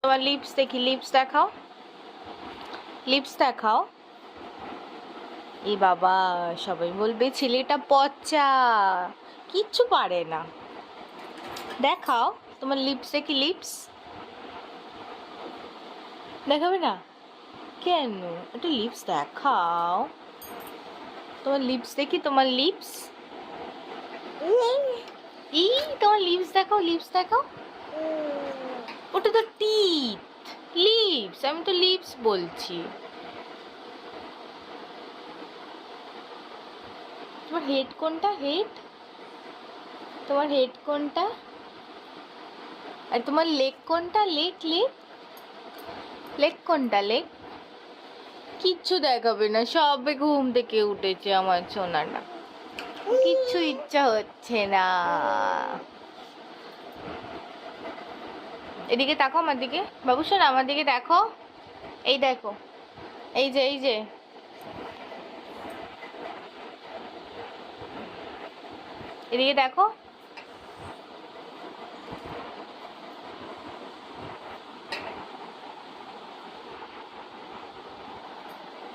তোমার লিপস দেখি, লিপস দেখাও, লিপস দেখাও। এ বাবা, সবাই বলবে ছেলেটা পচা, কিচ্ছু পারে না। দেখাও তোমার লিপস দেখি, লিপস দেখাবে না কেন? একটু লিপস দেখাও, তোমার লিপস দেখি, তোমার লিপস। ই তোমার লিপস দেখাও, লিপস দেখাও। ওটা তো টিথ, লিপস, আমি তো লিপস বলছি। তোমার হেড কোনটা? হেড, তোমার হেড কোনটা? আর তোমার লেগ কোনটা? লেগ, লেগ, লেগ কোনটা? লেগ। কিচ্ছু দেখাবে না, সবে ঘুম থেকে উঠেছে আমার সোনাটা, কিচ্ছু ইচ্ছা হচ্ছে না। এদিকে তাকাও আমার দিকে, বাবু শোন আমার দিকে দেখো, এই দেখো, এই যে, এই যে, এদিকে দেখো।